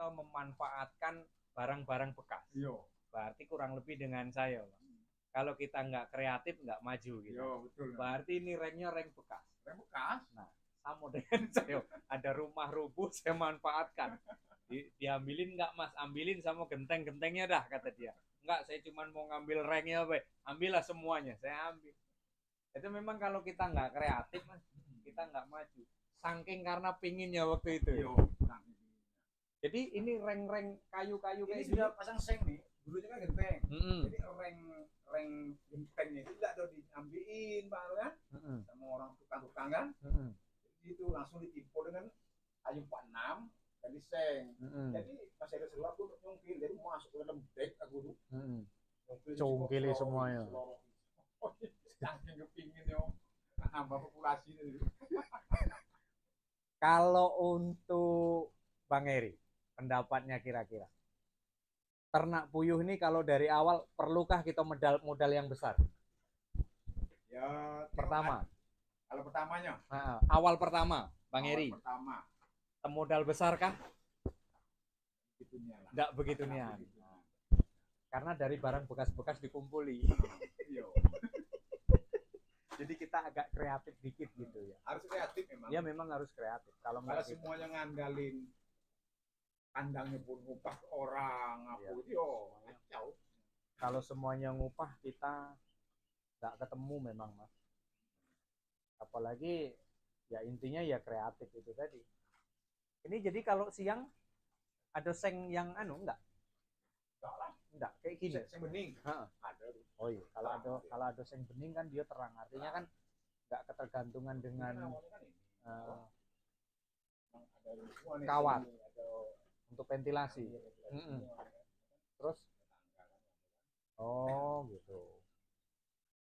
atau memanfaatkan barang-barang bekas. Iya. Berarti kurang lebih dengan saya, Pak. Kalau kita nggak kreatif, nggak maju gitu. Iya, betul. Berarti ini ranknya rank bekas. Rank bekas. Nah, sama dengan saya. Ada rumah rubuh, saya manfaatkan. Diambilin nggak mas? Ambilin sama genteng-gentengnya dah, kata dia. Nggak, saya cuma mau ngambil ranknya, Pak. Ambillah semuanya, saya ambil. Itu memang kalau kita nggak kreatif, mas, kita nggak maju. Saking karena pinginnya waktu itu. Iya. Nah, jadi ini rank-rank kayu-kayu ini kayak sudah gini. pasang seng nih. Dulunya kan genteng. Jadi rank gentengnya itu tidak ada diambilin Pak kan? Sama orang tukang-tukang kan? Jadi itu langsung ditimpul dengan kayu 46 dan diseng. Jadi masih ada seluruh aku nyungkil, jadi masuk ke dalam bag aku tuh. Congkili semuanya. Saking kepingin yo nambah populasi itu. Kalau untuk Bang Eri, pendapatnya kira-kira ternak puyuh ini kalau dari awal perlukah kita modal yang besar? Ya, pertama. Kalau pertamanya. Awal pertama, Bang Eri. Pertama. Modal besar kan? Begitunya lah. Enggak begitu nian. Karena dari barang bekas-bekas dikumpuli. Iya. Jadi kita agak kreatif dikit gitu ya. Harus kreatif memang. Ya memang harus kreatif. Kalau semuanya ngandalin kandangnya pun ngupah orang apa itu kacau. Kalau semuanya ngupah kita nggak ketemu memang mas. Apalagi ya intinya ya kreatif itu tadi. Ini jadi kalau siang ada seng yang enggak? Enggak, kayak gini. Seng bening. Ada. Oh iya, kalau ada seng bening kan dia terang. Artinya kan nggak ketergantungan dengan kawat untuk ventilasi. Terus gitu.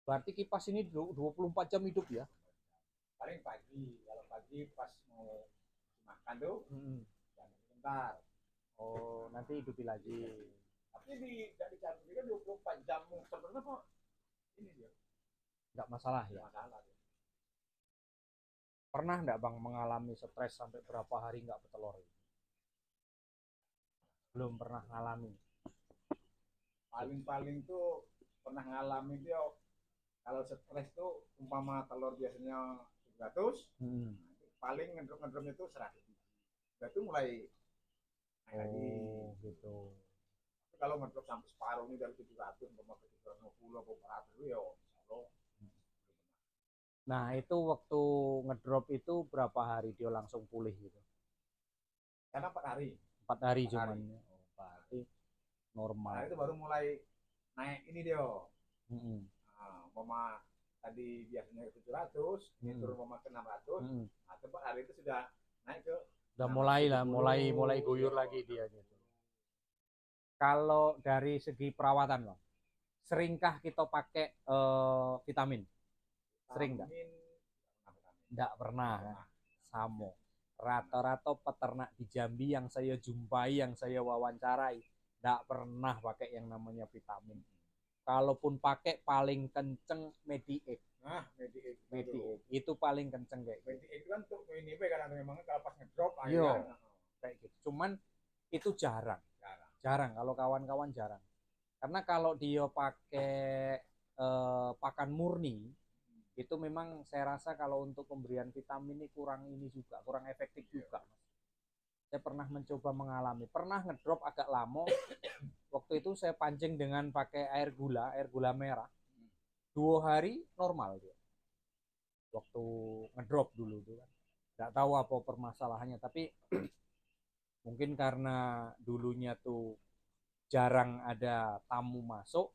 Berarti kipas ini 24 jam hidup ya? Paling pagi. Kalau pagi pas mau makan tuh jangan sebentar. Oh, nanti hidupi lagi. Tapi tidak dicampur kan 24 jam sebenarnya kok ini dia. Enggak masalah ya? Masalah. Pernah enggak Bang mengalami stres sampai berapa hari enggak bertelur? Belum pernah ngalami. Paling-paling tuh pernah ngalamin dia kalau stres tuh umpama telur biasanya 100, paling ngedrop itu 100. Itu mulai lagi. Gitu. Tapi kalau ngedrop sampai separuh ini dari 700 umpama ke 750 atau 400 ya insyaallah. Nah, itu waktu ngedrop itu berapa hari dia langsung pulih gitu? Karena 4 hari. 4 hari cuman. Oh, berarti normal. Nah, itu baru mulai naik ini dia. Umpama tadi biasanya 700, ini turun umpama ke 600. Nah, 4 hari itu sudah naik ke udah mulai guyur lagi dia gitu. Kalau dari segi perawatan Bang, seringkah kita pakai vitamin? Sering enggak? Enggak pernah. Sama. Rata-rata peternak di Jambi yang saya jumpai, yang saya wawancarai, enggak pernah pakai yang namanya vitamin. Kalaupun pakai paling kenceng Mediaid. Nah, Mediaid itu paling kenceng kayak gitu. Mediaid itu kan untuk ini kadang memang kalau pas ngedrop kayak gitu. Cuman itu jarang kalau kawan-kawan jarang. Karena kalau dia pakai pakan murni itu memang saya rasa kalau untuk pemberian vitamin ini kurang efektif juga. Saya pernah mencoba mengalami, pernah ngedrop agak lama. Waktu itu saya pancing dengan pakai air gula merah. 2 hari normal dia. Waktu ngedrop dulu tuh kan. Nggak tahu apa permasalahannya, tapi mungkin karena dulunya tuh jarang ada tamu masuk.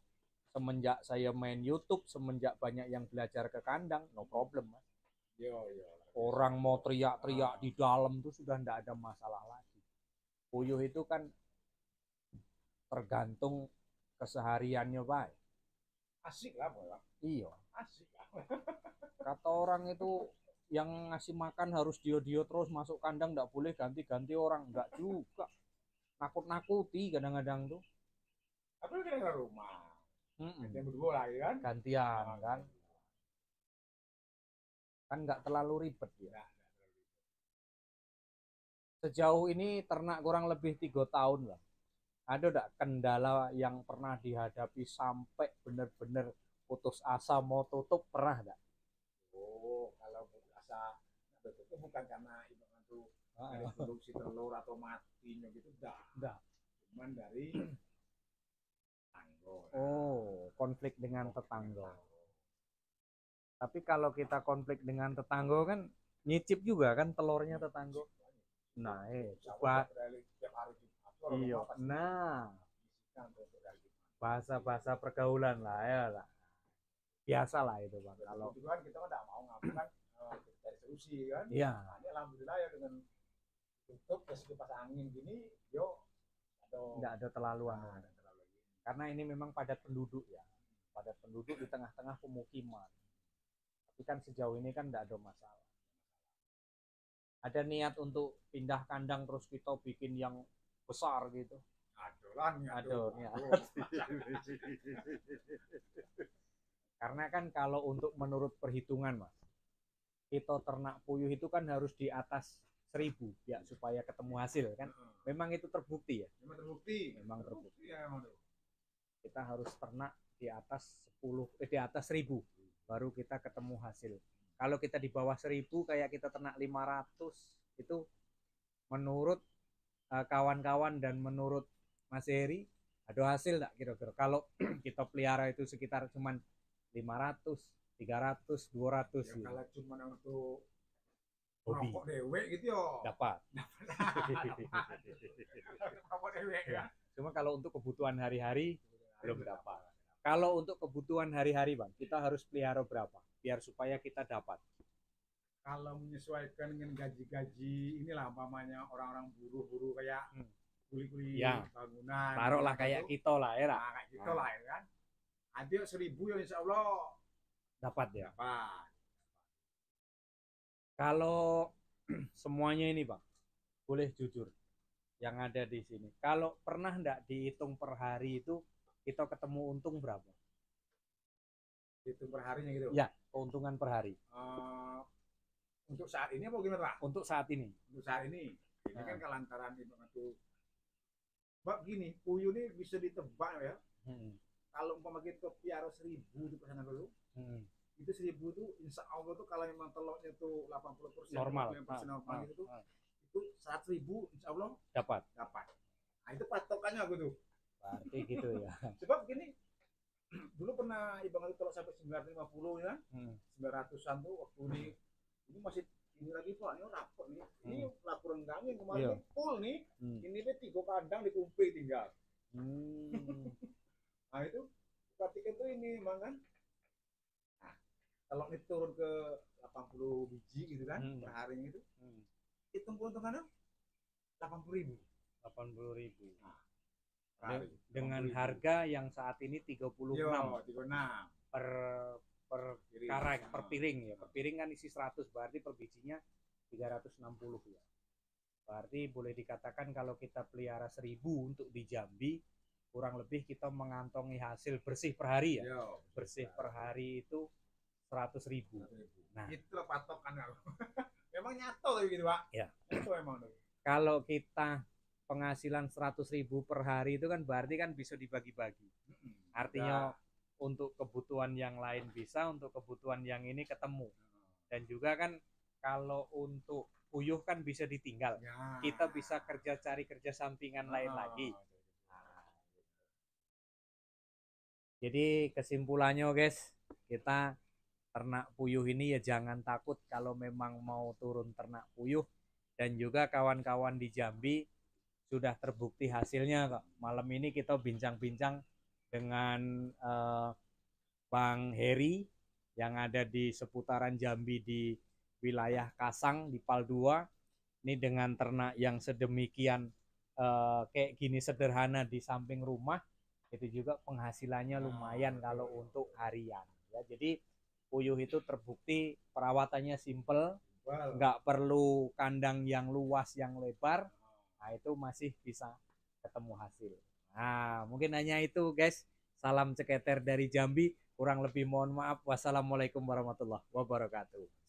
Semenjak saya main YouTube, semenjak banyak yang belajar ke kandang, no problem mas. Orang mau teriak-teriak di dalam tuh sudah nggak ada masalah lagi. Puyuh itu kan tergantung kesehariannya Pak. Asik lah Pak. Iya. Asik lah. Kata orang itu yang ngasih makan harus dia terus masuk kandang, nggak boleh ganti-ganti orang, nggak juga. Nakut-nakuti kadang-kadang tuh. Tapi kan rumah. Gantian berdua lagi kan? Gantian kan. Kan nggak terlalu ribet ya. Sejauh ini ternak kurang lebih 3 tahun lah. Ada enggak kendala yang pernah dihadapi sampai benar-benar putus asa mau tutup, pernah enggak? Oh, kalau putus asa itu bukan karena ibarat itu dari produksi telur atau matinya gitu, enggak. Cuman dari tetangga. Oh, konflik dengan tetangga. Tapi kalau kita konflik dengan tetangga kan nyicip juga kan telurnya tetangga. Nah, coba. Iya. Nah, bahasa-bahasa pergaulan lah ya lah. Biasa lah itu Bang. Kalau itu kan kita nggak mau ngapain kan dari solusi kan. Iya. Nah, ini alhamdulillah ya dengan tutup terus kipas angin gini, yo nggak ada terlaluan. Karena ini memang padat penduduk ya. Padat penduduk di tengah-tengah pemukiman. Tapi kan sejauh ini kan nggak ada masalah. Ada niat untuk pindah kandang terus kita bikin yang besar gitu? Ada niat. Karena kan kalau untuk menurut perhitungan Mas, kita ternak puyuh itu kan harus di atas 1.000 ya supaya ketemu hasil kan. Memang itu terbukti ya? Memang terbukti. Kita harus ternak di atas 1.000 baru kita ketemu hasil. Kalau kita di bawah 1.000 kayak kita ternak 500 itu menurut kawan-kawan dan menurut Mas Heri ada hasil enggak kira-kira? Kalau kita pelihara itu sekitar cuman 500, 300, 200 ya, gitu. Kalau cuma untuk rokok dewe gitu ya dapat. Ya. Cuma kalau untuk kebutuhan hari-hari belum dapat. Kalau untuk kebutuhan hari-hari Bang, kita harus pelihara berapa biar supaya kita dapat? Kalau menyesuaikan dengan gaji-gaji inilah umpamanya orang-orang buruh-buruh kayak kuli-kuli ya, bangunan. Taruhlah kayak kita lah ya. Nah, kayak kita lah ya kan. Ada 1.000 ya insya Allah dapat ya. Dapat. Kalau semuanya ini Bang, boleh jujur yang ada di sini. Kalau pernah enggak dihitung per hari itu kita ketemu untung berapa? Hitung per harinya gitu? Ya, keuntungan per hari. Untuk saat ini apa gimana Pak? Untuk saat ini. Untuk saat ini. Ini kan kelantaran itu. Bak gini, puyuh ini bisa ditebak ya. Kalau umpama kita piara 1.000 di pasangan dulu, itu 1.000 itu insya Allah tuh kalau memang telurnya tuh 80% normal, normal itu 100.000 insya Allah dapat. Nah itu patokannya aku tuh. Berarti gitu ya. Sebab gini, dulu pernah ibarat telur sampai 950 ya, 900-an tuh waktu ini masih ini lagi Pak, ini rapor nih. Ini lapor rendang yang kemarin full nih. Ini deh 3 kandang dikumpul tinggal. Nah itu perhatikan tuh ini emang kan. Nah, kalau ini turun ke 80 biji gitu kan per hari itu, hitung keuntungannya 80.000. 80.000. Nah, dengan harga yang saat ini 36. 36 per karang, per piring ya. Per piring kan isi 100, berarti per bijinya 360 ya. Berarti boleh dikatakan kalau kita pelihara 1.000 untuk di Jambi, kurang lebih kita mengantongi hasil bersih per hari ya. Bersih per hari itu 100.000. Nah, itulah patokan kalau. Memang nyata gitu Pak. Ya. Itu memang. Kalau kita penghasilan 100.000 per hari itu kan berarti kan bisa dibagi-bagi. Artinya untuk kebutuhan yang lain bisa, untuk kebutuhan yang ini ketemu. Dan juga kan kalau untuk puyuh kan bisa ditinggal. Kita bisa cari kerja sampingan lain lagi. Jadi kesimpulannya guys, kita ternak puyuh ini ya jangan takut kalau memang mau turun ternak puyuh. Dan juga kawan-kawan di Jambi sudah terbukti hasilnya kok. Malam ini kita bincang-bincang dengan Bang Heri yang ada di seputaran Jambi di wilayah Kasang di Pal 2. Ini dengan ternak yang sedemikian kayak gini sederhana di samping rumah, itu juga penghasilannya lumayan kalau untuk harian ya. Jadi puyuh itu terbukti perawatannya simple, nggak perlu kandang yang luas yang lebar. Nah itu masih bisa ketemu hasil. Nah mungkin hanya itu guys. Salam ceketer dari Jambi. Kurang lebih mohon maaf. Wassalamualaikum warahmatullahi wabarakatuh.